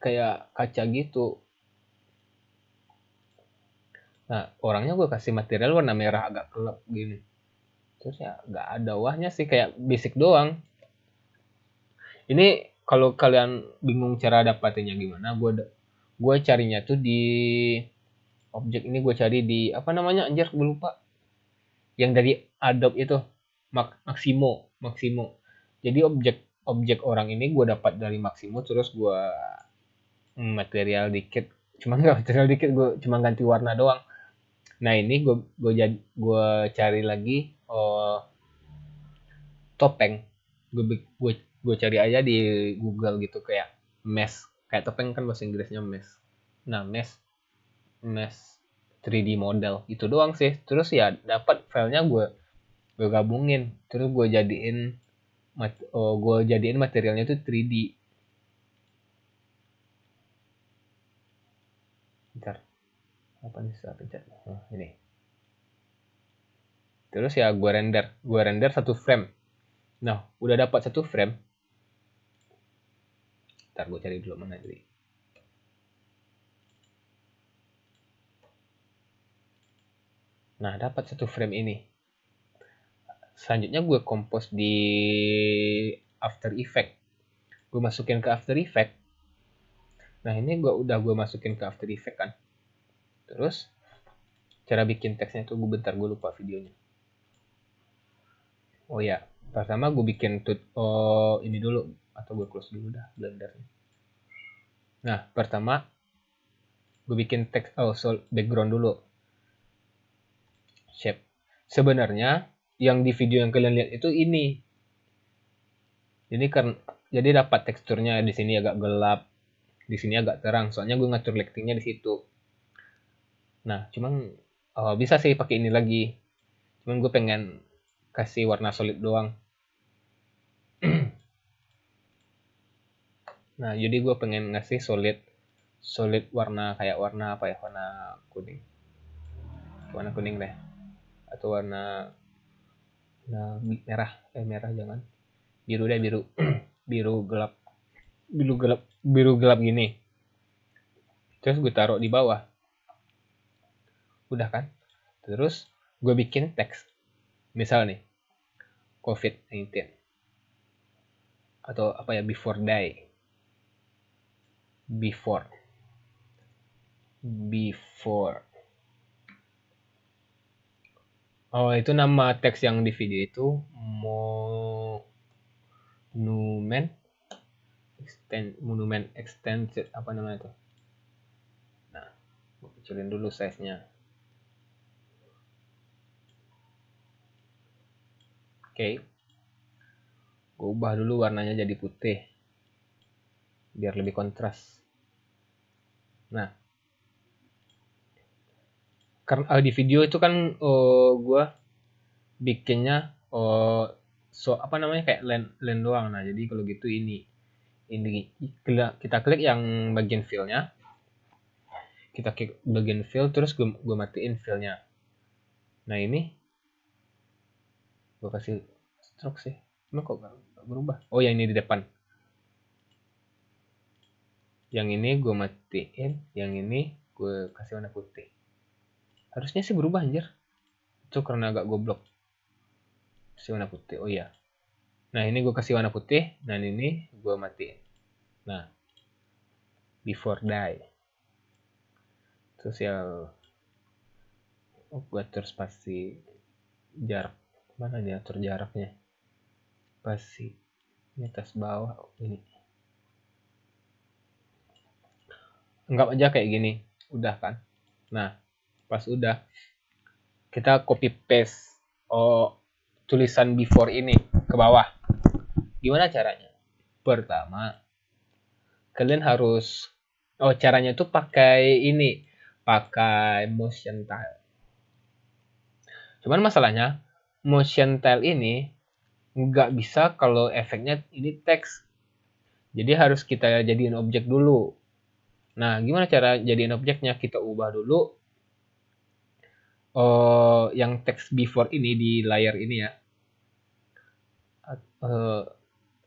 kayak kaca gitu. Nah, orangnya gue kasih material warna merah agak gelap gini. Terus ya nggak ada wahnya sih, kayak basic doang. Ini kalau kalian bingung cara dapatinnya gimana, gue carinya tuh di objek ini, gue cari di apa namanya, anjir gue lupa. Yang dari Adobe itu, Maximo. Jadi objek orang ini gue dapat dari Maximo, terus gue material dikit. Cuman nggak material dikit, gue cuma ganti warna doang. Nah ini gue cari lagi topeng. Gue cari aja di Google gitu, kayak mesh, kayak topeng kan bahasa Inggrisnya mesh. Nah mesh 3D model itu doang sih. Terus ya dapat filenya, gue gabungin, terus gue jadiin materialnya itu 3D. Bentar, apa nih saya pencet? Oh, ini. Terus ya gue render satu frame. Nah udah dapat satu frame. Ntar gue cari dulu mana jadi. Nah dapat satu frame ini. Selanjutnya gue compose di After Effect. Gue masukin ke After Effect. Nah ini gue masukin ke After Effect kan. Terus cara bikin teksnya tuh gue lupa videonya. Oh ya, pertama gue bikin ini dulu, atau gue close dulu dah blendernya. Nah pertama gue bikin teks background dulu, shape. Sebenarnya yang di video yang kalian lihat itu ini. Jadi dapat teksturnya di sini agak gelap, di sini agak terang. Soalnya gue ngatur lightingnya di situ. Nah, cuman bisa sih pakai ini lagi. Cuman gue pengen kasih warna solid doang. Nah, jadi gue pengen ngasih solid warna, kayak warna apa ya? Warna kuning. Warna kuning deh. Atau warna merah. Merah jangan. Biru deh, biru. Biru gelap. Biru gelap gini. Terus gue taruh di bawah. Udah kan? Terus gue bikin teks. Misal nih, COVID-19. Atau apa ya, before die. Before. Oh, itu nama teks yang di video itu monument extended, apa namanya itu. Nah, gue kecilin dulu size-nya. Oke. Gue ubah dulu warnanya jadi putih. Biar lebih kontras. Nah, karena di video itu kan gue bikinnya apa namanya, kayak land doang. Nah jadi kalau gitu ini kita klik yang bagian fill-nya, kita klik bagian fill, terus gue matiin fill-nya. Nah ini gue kasih stroke sih, cuma kok gak berubah. Oh yang ini di depan, yang ini gue matiin, yang ini gue kasih warna putih. Harusnya sih berubah anjir, itu karena agak goblok. Kasih warna putih, oh iya. Nah ini gue kasih warna putih, dan ini gue matiin. Nah before die. Terus ya gue atur spasi jarak, mana dia atur jaraknya, spasi ini atas bawah ini. Anggap aja kayak gini, udah kan. Nah pas udah, kita copy paste tulisan before ini ke bawah. Gimana caranya? Pertama, kalian harus caranya tuh pakai ini, pakai motion tile. Cuman masalahnya motion tile ini nggak bisa kalau efeknya ini teks. Jadi harus kita jadiin objek dulu. Nah, gimana cara jadiin objeknya? Kita ubah dulu yang teks before ini di layar ini ya.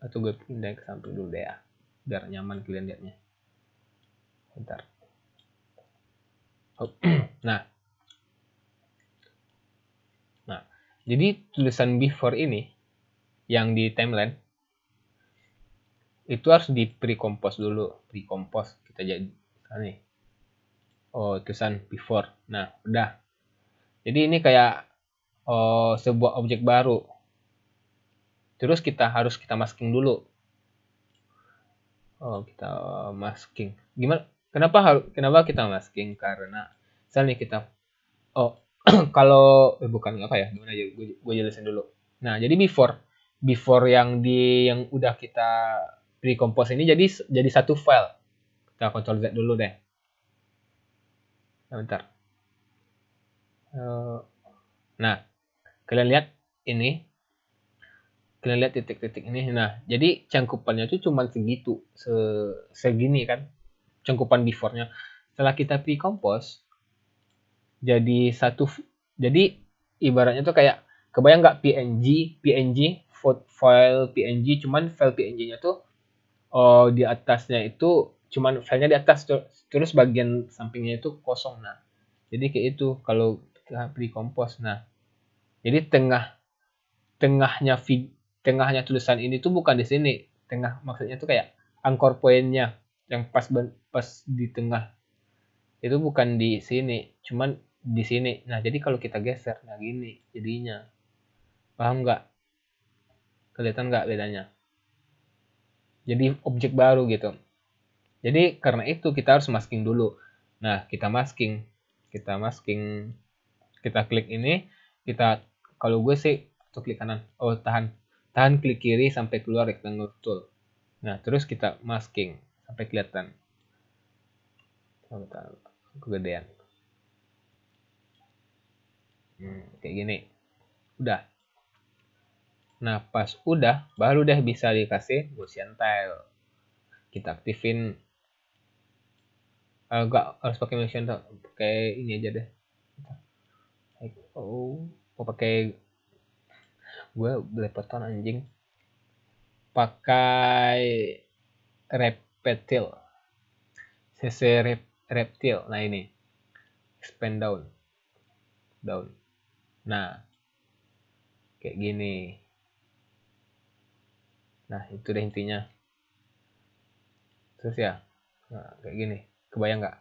Atau gue pindah ke samping dulu deh ya, biar nyaman kalian lihatnya. Bentar. Oh. Nah, jadi tulisan before ini yang di timeline itu harus di pre-compose dulu. Pre-compose kita jadi nih. Oh, tulisan before. Nah, udah. Jadi ini kayak sebuah objek baru. Terus kita masking dulu. Oh, kita masking. Gimana? Kenapa kita masking? Karena misalnya kita kalau bukan apa ya? Gimana aja gue jelasin dulu. Nah, jadi before yang udah kita pre-compose ini jadi satu file. Kita Ctrl Z dulu deh. Nah, bentar. Nah, kalian lihat ini. Kalian lihat titik-titik ini. Nah, jadi cangkupannya itu cuma segitu. Segini kan. Cangkupan before-nya. Setelah kita pre-compose, jadi ibaratnya tuh kayak kebayang nggak PNG file PNG, cuman file PNG-nya tuh di atasnya itu cuman filenya di atas, terus bagian sampingnya itu kosong. Nah, jadi kayak itu kalau kita pre-compose. Nah, jadi tengahnya tulisan ini tuh bukan di sini. Tengah maksudnya tuh kayak anchor point-nya yang pas di tengah itu bukan di sini, cuman di sini. Nah, jadi kalau kita geser, nah gini jadinya. Paham nggak? Kelihatan nggak bedanya? Jadi objek baru gitu. Jadi karena itu kita harus masking dulu. Nah, kita masking, kita klik ini, kalau gue sih atau klik kanan. Oh, tahan klik kiri sampai keluar rectangle tool. Nah, terus kita masking sampai kelihatan. Kegedean. Kayak gini. Udah. Nah, pas udah, baru deh bisa dikasih Gaussian tile. Kita aktifin. Enggak harus pakai Gaussian tile, pakai ini aja deh. Pakai gue belepotan anjing. Pakai reptil. CC reptil. Nah, ini. Expand down. Nah, kayak gini. Nah, itu deh intinya. Terus ya, nah, kayak gini. Kebayang nggak?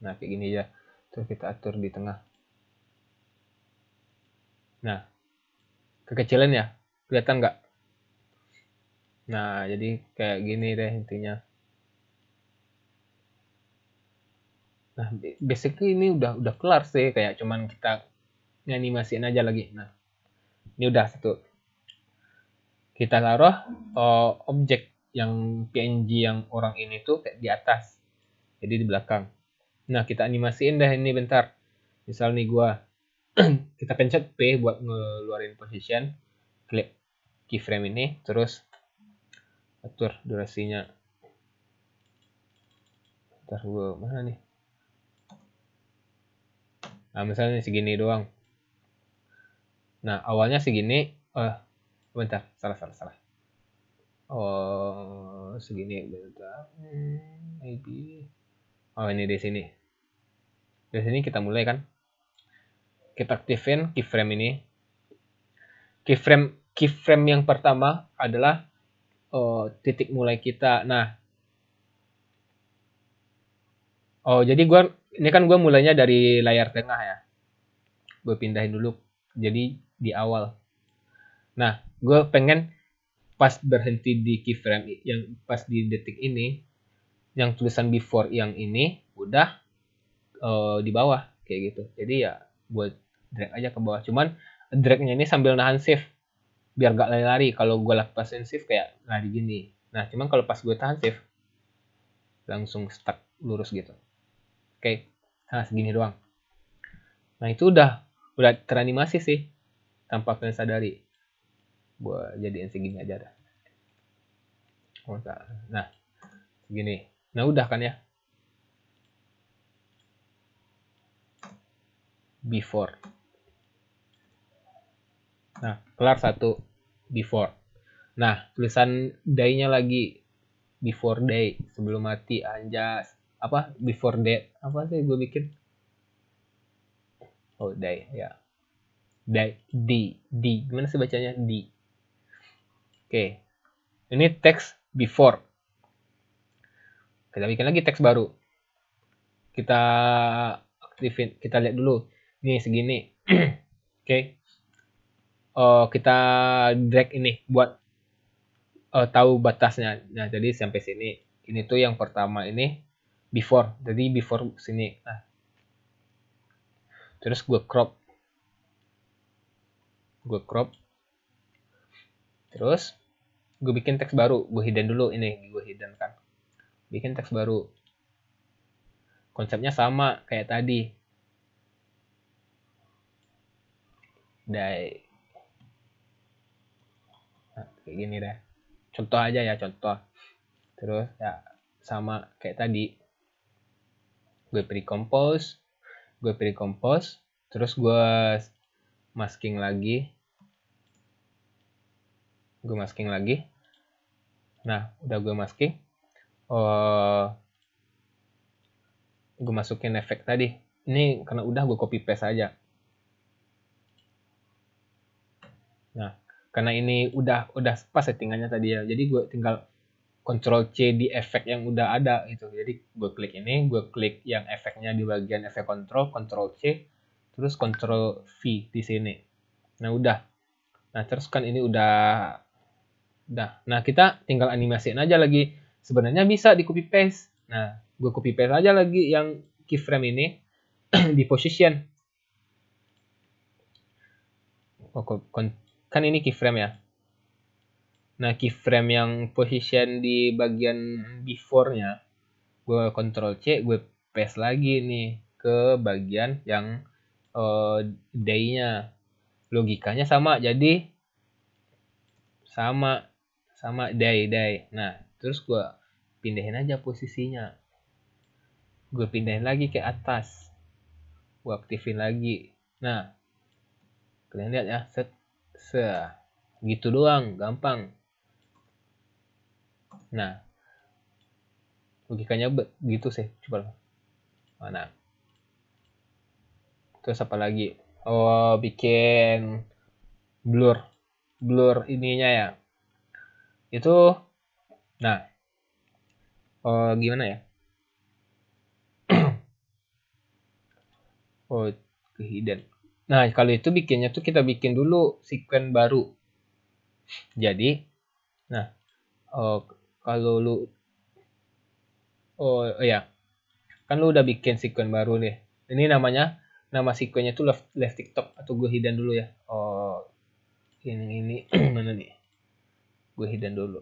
Nah, kayak gini aja. Terus kita atur di tengah. Nah, kekecilan ya? Kelihatan nggak? Nah, jadi kayak gini deh intinya. Nah, basically ini udah kelar sih. Kayak cuman kita nganimasiin aja lagi. Nah, ini udah satu. Kita taruh objek yang PNG yang orang ini tuh kayak di atas. Jadi di belakang. Nah, kita animasiin deh ini bentar. Misal nih gua kita pencet P buat ngeluarin position. Klik keyframe ini, terus atur durasinya. Bentar gua mana nih? Nah, misalnya segini doang. Nah, awalnya segini. Bentar, salah. Oh, segini bentar. Maybe. Oh, ini di sini. Dari sini kita mulai kan. Kita aktifin keyframe ini. Keyframe yang pertama adalah titik mulai kita. Nah, jadi ini kan gue mulainya dari layar tengah ya. Gue pindahin dulu jadi di awal. Nah, gue pengen pas berhenti di keyframe yang pas di detik ini, yang tulisan before yang ini udah di bawah kayak gitu. Jadi ya gue drag aja ke bawah. Cuman dragnya ini sambil nahan shift biar gak lari-lari. Kalau gue lepasin shift kayak lari gini. Nah, cuman kalau pas gue tahan shift langsung stuck lurus gitu. Oke. Nah, segini doang. Nah, itu udah teranimasi sih tanpa kalian sadari. Gue jadiin segini aja dah. Nah, segini. Nah, udah kan ya. Before. Nah, kelar satu before. Nah, tulisan die-nya lagi. before day, sebelum mati, anjas. Apa before death, apa sih gue bikin, oh day ya, day d gimana sih bacanya, d. Oke, ini teks before. Kita bikin lagi teks baru, kita aktifin, kita lihat dulu nih segini. Oke, kita drag ini buat tahu batasnya. Nah, jadi sampai sini. Ini tuh yang pertama ini before. Jadi before sini. Nah, terus gue crop. Terus gue bikin teks baru. Gue hidden dulu ini. Gue hidden kan. Bikin teks baru. Konsepnya sama kayak tadi. Day. Nah, kayak gini deh. Contoh aja ya, contoh. Terus ya sama kayak tadi. Gue pre-compose. Terus gue masking lagi. Nah, udah gue masking. Gue masukin efek tadi. Ini karena udah gue copy paste aja. Nah, karena ini udah pas settingannya tadi ya. Jadi gue tinggal Ctrl C di efek yang udah ada gitu. Jadi gue klik ini, gue klik yang efeknya di bagian efek kontrol, Ctrl C, terus Ctrl V di sini. Nah, udah. Nah, terus kan ini udah. Nah, kita tinggal animasiin aja lagi. Sebenarnya bisa di copy paste. Nah, gue copy paste aja lagi yang keyframe ini di position. Kan ini keyframe ya. Nah, keyframe yang position di bagian before-nya, gue Ctrl C, gue paste lagi nih ke bagian yang day-nya. Logikanya sama, jadi sama day. Nah, terus gue pindahin aja posisinya. Gue pindahin lagi ke atas. Gue aktifin lagi. Nah, kalian lihat ya, set. Gitu doang, gampang. Nah, logikanya gitu sih, coba mana. Terus apa lagi? Oh, bikin blur ininya ya. Itu, nah, gimana ya? Oh, ke hidden. Nah, kalau itu bikinnya tuh kita bikin dulu sequence baru. Jadi, nah, kalau lu, oh ya, kan lu udah bikin sequence baru nih. Ini nama sequence-nya tuh left TikTok, atau gue hidden dulu ya. Oh, ini mana nih? Gue hidden dulu.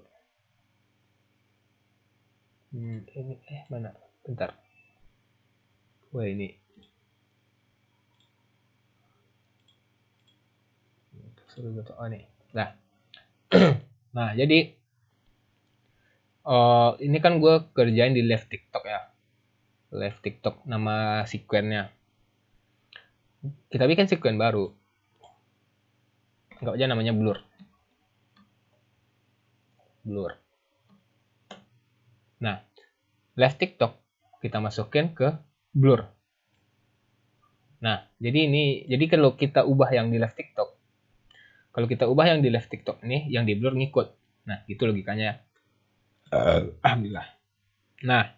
Ini mana? Bentar. Wah, ini. Oh, nih. Nah. Nah, jadi ini kan gue kerjain di left TikTok ya. Left TikTok nama sequence-nya. Kita bikin sequence baru. Enggak aja namanya blur. Nah, left TikTok kita masukin ke blur. Nah, jadi kalau kita ubah yang di left TikTok, ini, yang di blur ngikut. Nah, gitu logikanya. Alhamdulillah. Nah,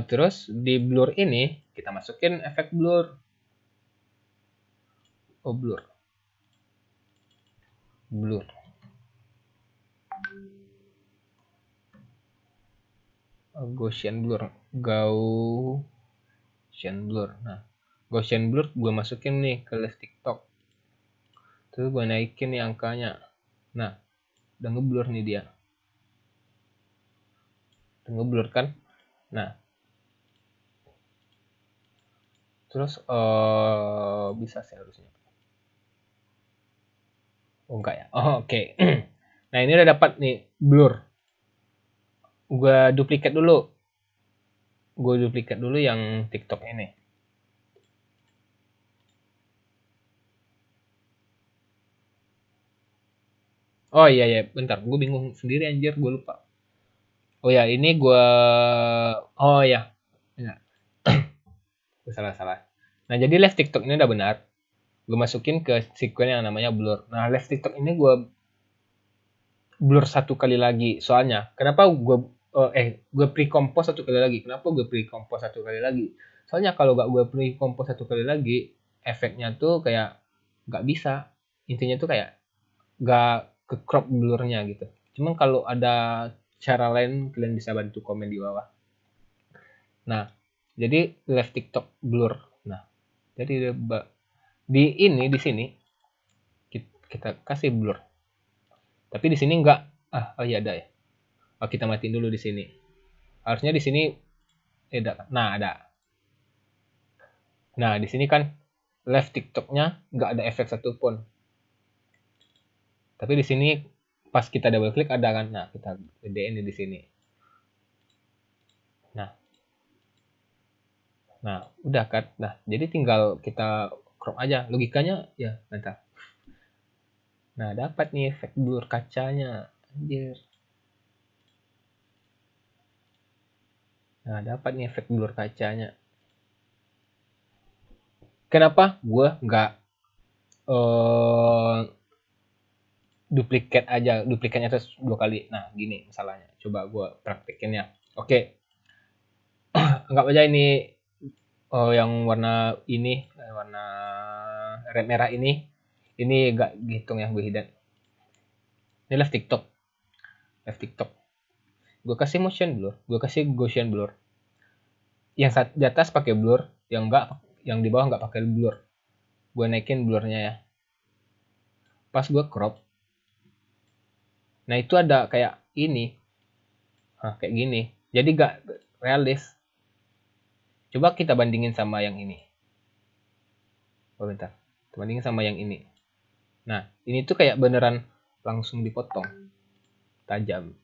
terus di blur ini kita masukin efek blur. Oh, blur. Gaussian blur. Nah, Gaussian blur gue masukin nih ke left TikTok. Terus gue naikin nih angkanya. Nah, udah ngeblur nih dia. Udah ngeblur kan? Nah, terus bisa sih harusnya. Oh, enggak ya? Oh, oke. Nah, ini udah dapat nih blur. Gue duplikat dulu yang TikTok ini. Oh iya ya, bentar, gue bingung sendiri anjir, gue lupa. Oh ya, ini gue, oh ya, enggak, gue salah-salah. Nah jadi live TikTok ini udah benar, gue masukin ke sequence yang namanya blur. Nah live TikTok ini gue blur satu kali lagi, soalnya kenapa gue pre-compose satu kali lagi. Kenapa gue pre-compose satu kali lagi? Soalnya kalau gak gue pre-compose satu kali lagi, efeknya tuh kayak gak bisa. Intinya tuh kayak gak ke crop blurnya gitu. Cuman kalau ada cara lain, kalian bisa bantu komen di bawah. Nah, jadi live TikTok blur. Nah, jadi di sini kita kasih blur. Tapi di sini enggak. Oh iya ada ya. Oh, kita matiin dulu di sini. Harusnya di sini ada. Nah, ada. Nah, di sini kan live TikToknya nggak ada efek satupun. Tapi di sini pas kita double klik ada kan. Nah, kita gedein di sini. Nah, udah kan. Nah, jadi tinggal kita crop aja. Logikanya ya, bentar. Nah, dapat nih efek blur kacanya. Anjir. Nah, dapat nih efek blur kacanya. Kenapa gue nggak eh duplikatnya terus 2 kali. Nah, gini masalahnya. Coba gue praktekin ya. Oke, anggap aja ini yang warna ini, warna red merah ini gak hitung ya gue hidden. Ini live TikTok, live TikTok. Gue kasih motion blur, gue kasih Gaussian blur. Yang di atas pakai blur, yang di bawah nggak pakai blur. Gue naikin blurnya ya. Pas gue crop, nah itu ada kayak ini, kayak gini. Jadi gak realis. Coba kita bandingin sama yang ini. Oh bentar, kita bandingin sama yang ini. Nah, ini tuh kayak beneran langsung dipotong, tajam.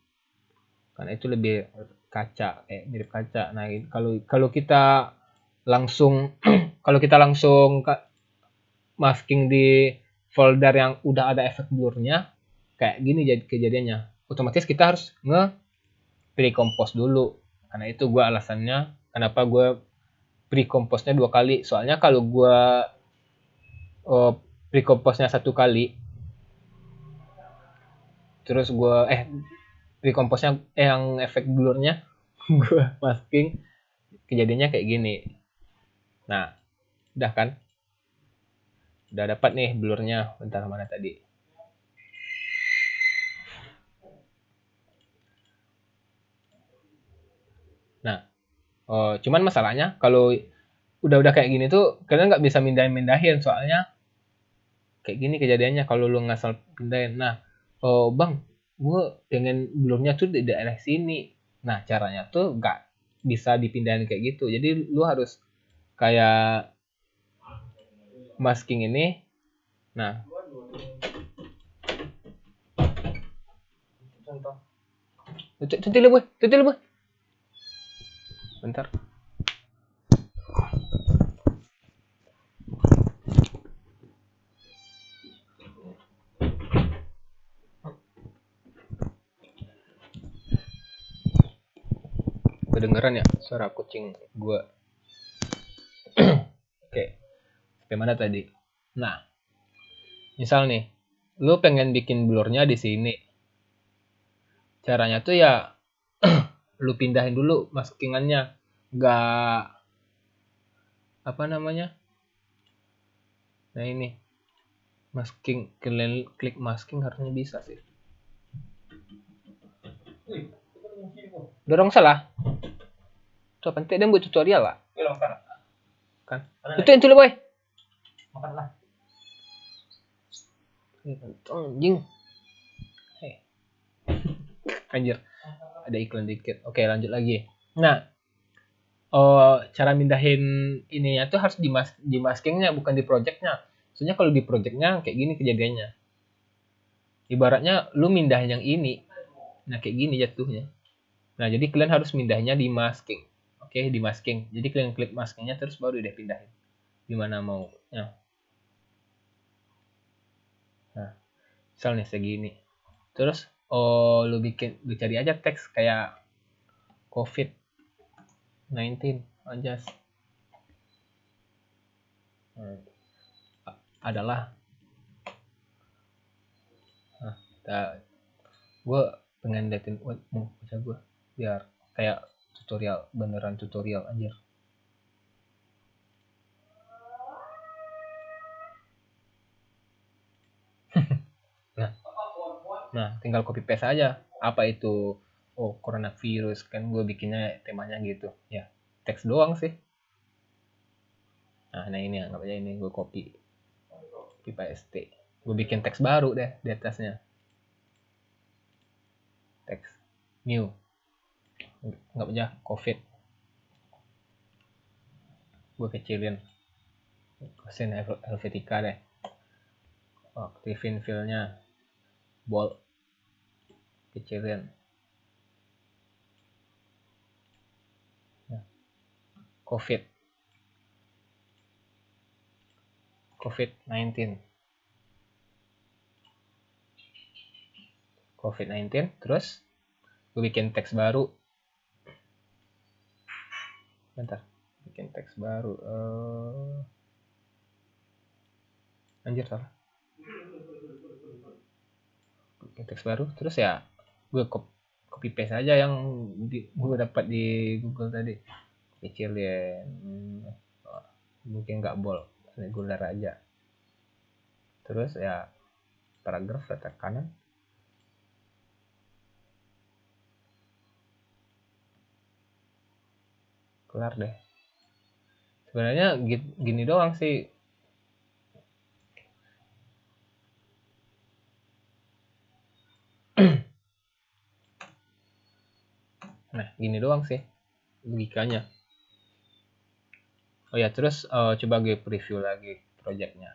Karena itu lebih kaca, kayak mirip kaca. Nah, kalau kalau kita langsung kalau kita langsung masking di folder yang udah ada efek blurnya, kayak gini jadi kejadiannya. Otomatis kita harus pre-compose dulu. Karena itu gue alasannya kenapa gue pre-compose-nya 2 kali. Soalnya kalau gue pre-compose-nya 1 kali, terus gue pre-compose-nya yang efek blurnya gue masking, kejadiannya kayak gini. Nah, udah kan? Udah dapat nih blurnya. Bentar, mana tadi? Nah, cuman masalahnya kalau udah kayak gini tuh kalian nggak bisa mindahin soalnya kayak gini kejadiannya kalau lu ngasal pindahin. Nah, bang, gue pengen blurnya tuh di daerah sini. Nah, caranya tuh nggak bisa dipindahin kayak gitu. Jadi lu harus kayak masking ini. Nah, contoh. Tutil boy, tutil boy. Bentar. Kedengeran ya suara kucing gue. Oke, sampai mana tadi? Nah, misal nih, lu pengen bikin blurnya di sini. Caranya tuh ya lu pindahin dulu maskingannya. Gak apa namanya? Nah ini masking, klik masking harusnya bisa sih. Dorong salah. Tuh penting dia buat tutorial lah. Kan. Itu yang boy. Makan lah. Anjing. Anjir. Ada iklan dikit. Oke, lanjut lagi. Nah, cara mindahin ininya tuh harus di maskingnya bukan di projectnya. Soalnya kalau di projectnya kayak gini kejadiannya. Ibaratnya lu mindahin yang ini. Nah, kayak gini jatuhnya. Nah, jadi kalian harus mindahnya di masking. Oke, di masking. Jadi kalian klik maskingnya terus baru deh pindahin. Gimana mau? Nah, misalnya segini. Terus lu cari aja teks kayak COVID-19 aja. Adalah gue pengen liatin baca gue biar kayak tutorial, beneran tutorial anjir. Nah tinggal copy paste aja apa itu, coronavirus, kan gue bikinnya temanya gitu ya, teks doang sih. Nah ini anggap aja ini gue copy paste, gue bikin teks baru deh di atasnya, teks new, anggap aja COVID, gue kecilin kosin Helvetica deh, aktifin fillnya, bold, kecilin, COVID-19 terus gue bikin teks baru, bentar, bikin teks baru, anjir salah, bikin teks baru terus ya gue copy paste aja yang gue dapat di Google tadi, kecilin, mungkin nggak bold, regular aja, terus ya paragraf letak kanan, kelar deh. Sebenarnya gini doang sih. Nah gini doang sih logikanya. Oh ya terus coba gue preview lagi projectnya.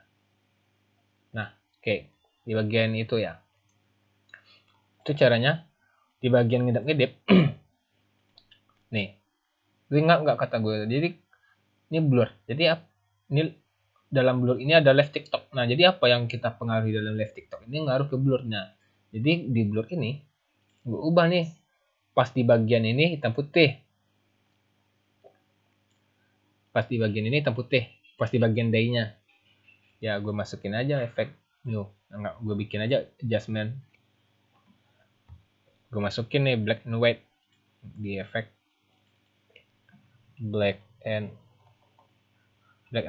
Nah oke, di bagian itu ya, itu caranya di bagian ngedip-ngedip. Nih gue nggak kata gue, jadi ini blur, jadi ini dalam blur ini ada left TikTok. Nah jadi apa yang kita pengaruhi dalam left TikTok ini ngaruh ke blurnya. Jadi di blur ini gue ubah nih, pas di bagian ini hitam putih, pas di bagian ini hitam putih, pas di bagian day-nya ya gue masukin aja efek new, enggak, gue bikin aja adjustment, gue masukin nih black and white di efek black and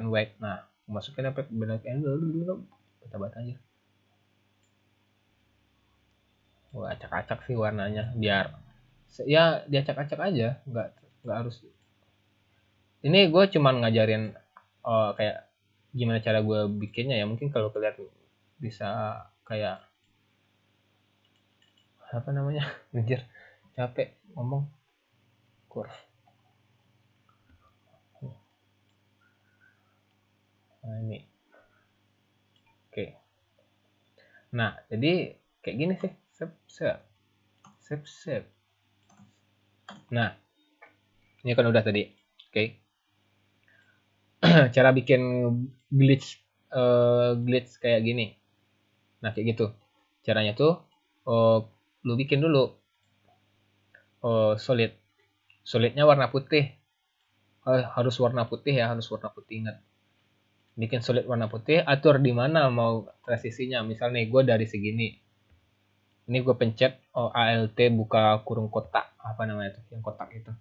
white. Nah gue masukin efek black and white, bata-bata aja, gue acak-acak sih warnanya biar ya diacak-acak aja, nggak harus. Ini gue cuman ngajarin kayak gimana cara gue bikinnya ya, mungkin kalau kalian bisa kayak apa namanya ngejar, capek ngomong curve. Nah ini oke. Nah jadi kayak gini sih, sep. Nah ini kan udah tadi, oke. Cara bikin glitch kayak gini, nah kayak gitu caranya tuh. Lu bikin dulu solidnya warna putih, harus warna putih ya, harus warna putih, ingat. Bikin solid warna putih, atur di mana mau transisinya. Misal nih gue dari segini, ini gue pencet alt buka kurung kotak, apa namanya tuh yang kotak itu.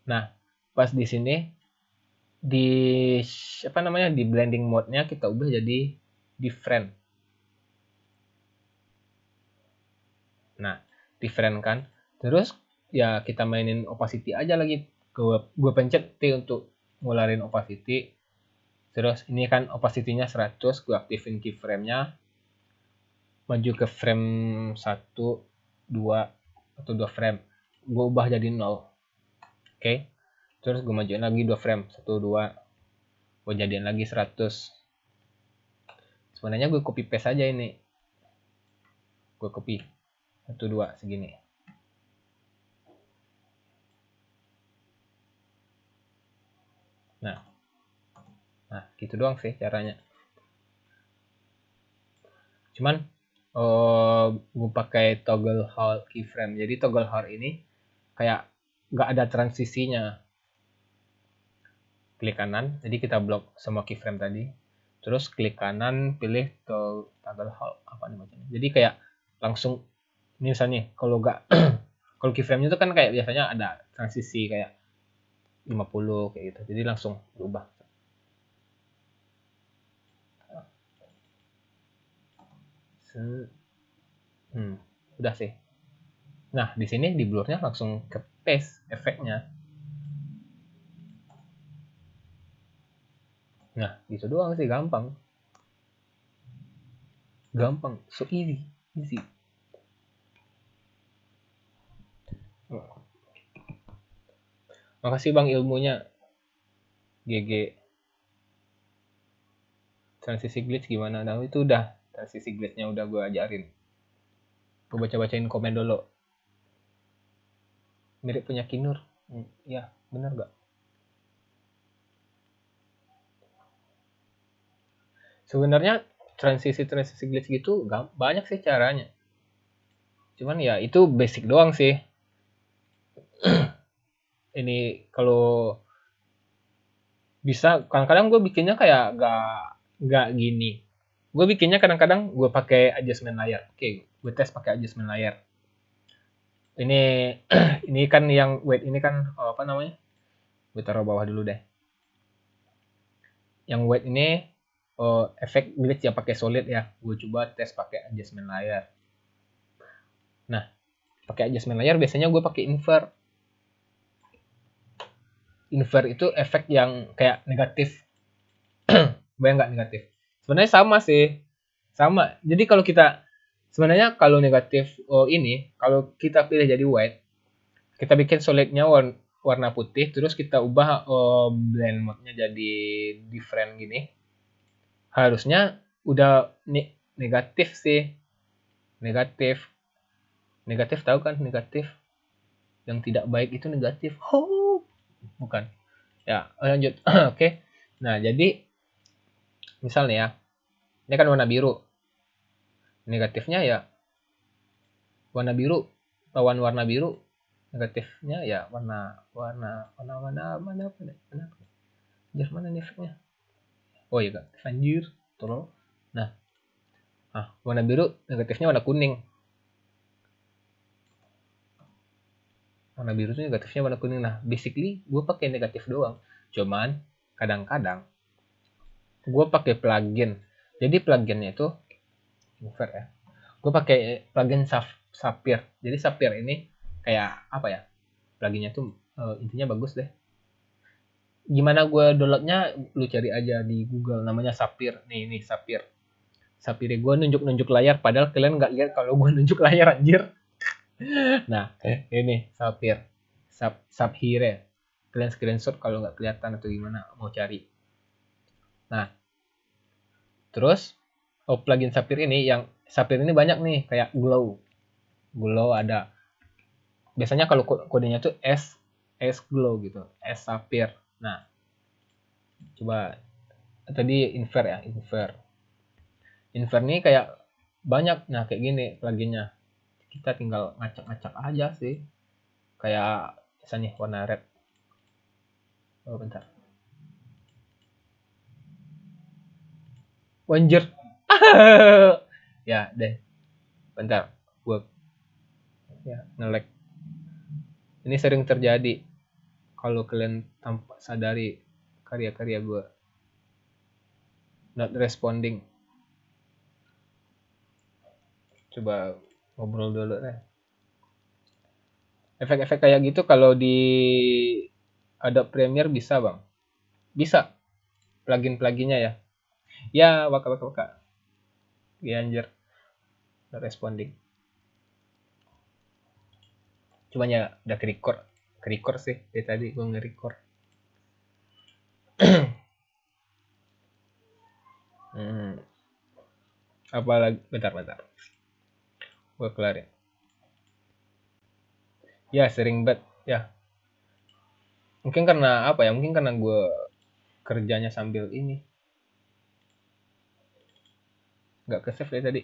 Nah pas di sini di apa namanya di blending mode-nya kita ubah jadi different. Nah different kan, terus ya kita mainin opacity aja lagi, gue pencet T untuk ngularin opacity. Terus ini kan opacity-nya 100, gue aktifin keyframe-nya, maju ke frame 1, 2 atau 2 frame, gue ubah jadi 0. Oke. Terus gue majuin lagi 2 frame, 1, 2, gue jadiin lagi 100. Sebenarnya gue copy paste aja ini, gue copy 1, 2 segini. Nah gitu doang sih caranya. Cuman gue pakai toggle hold keyframe. Jadi toggle hold ini kayak nggak ada transisinya. Klik kanan, jadi kita blok semua keyframe tadi. Terus klik kanan, pilih toggle hold apa nih macamnya. Jadi kayak langsung ini misalnya kalau nggak kalau keyframe itu kan kayak biasanya ada transisi kayak 50 kayak gitu. Jadi langsung berubah. Udah sih. Nah, di sini di blurnya langsung ke paste efeknya. Nah, gitu doang sih, gampang. Gampang, so easy. Easy. Makasih Bang ilmunya. GG. Transisi glitch gimana? Nah, itu udah. Transisi glitchnya udah gue ajarin. Gue baca-bacain komen dulu. Mirip punya Kinur. Ya, bener gak? Sebenarnya transisi glitch gitu banyak sih caranya. Cuman ya itu basic doang sih. Ini kalau bisa kadang-kadang gue bikinnya kayak gak gini. Gue bikinnya kadang-kadang gue pakai adjustment layer. Oke, gue tes pakai adjustment layer. Ini ini kan yang wait ini kan apa namanya? Gue taruh bawah dulu deh. Yang wait ini efek glitch ya pakai solid ya. Gue coba tes pakai adjustment layer. Nah, pakai adjustment layer biasanya gue pakai invert. Invert itu efek yang kayak negatif. Bayang nggak negatif? Sebenarnya sama sih. Sama. Jadi kalau kita sebenarnya kalau negatif ini kalau kita pilih jadi white, kita bikin solidnya warna putih, terus kita ubah blend mode-nya jadi different gini. Harusnya udah negatif sih. Negatif. Negatif tahu kan negatif? Yang tidak baik itu negatif. Oh, bukan. Ya, lanjut. Oke. Nah, jadi misalnya ya, ini kan warna biru. Negatifnya ya warna biru, lawan warna biru. Negatifnya ya warna mana nih efeknya? Oh iya kak, anjir, tolong. Nah, warna biru negatifnya warna kuning. Warna biru itu negatifnya warna kuning. Nah, basically gue pakai negatif doang. Cuman kadang-kadang gue pakai plugin. Jadi pluginnya itu invert ya. Gue pakai plugin Sapphire. Jadi Sapphire ini kayak apa ya? Pluginnya tuh intinya bagus deh. Gimana gue downloadnya? Lu cari aja di Google. Namanya Sapphire. Nih Sapphire. Sapphire gue nunjuk-nunjuk layar. Padahal kalian nggak lihat kalau gue nunjuk layar anjir. Nah, ini Sapphire. Sapphire. Kalian screenshot kalau nggak kelihatan atau gimana mau cari. Nah, terus plugin Sapphire ini yang Sapphire ini banyak nih kayak Glow. Glow ada. Biasanya kalau kodenya tuh S Glow gitu. S Sapphire. Nah, coba tadi invert ya, invert. Invert nih kayak banyak. Nah, kayak gini pluginnya. Kita tinggal ngacak-ngacak aja sih. Kayak misalnya warna red. Oh, bentar. Wanjir. Ya, deh. Bentar. Gue ya nge-lag. Ini sering terjadi kalau kalian tanpa sadari karya-karya gue not responding. Coba ngobrol dulu deh. Efek-efek kayak gitu kalau di Adobe Premiere bisa bang? Bisa. Plugin-pluginnya ya. Ya, waka. Ya anjir. Not responding. Cuma ya udah ke-record sih. Dari tadi gue nge-record. Apalagi, bentar. Gue kelarin. Ya, sering banget. Ya, mungkin karena apa ya? Mungkin karena gue kerjanya sambil ini. Nggak ke save dari tadi.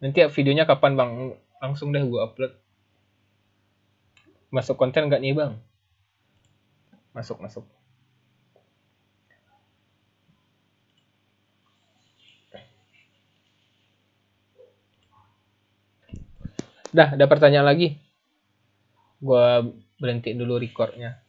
Nanti videonya kapan bang? Langsung deh gue upload. Masuk konten nggak nih bang? Masuk masuk. Dah, ada pertanyaan lagi. Gue berhenti dulu recordnya.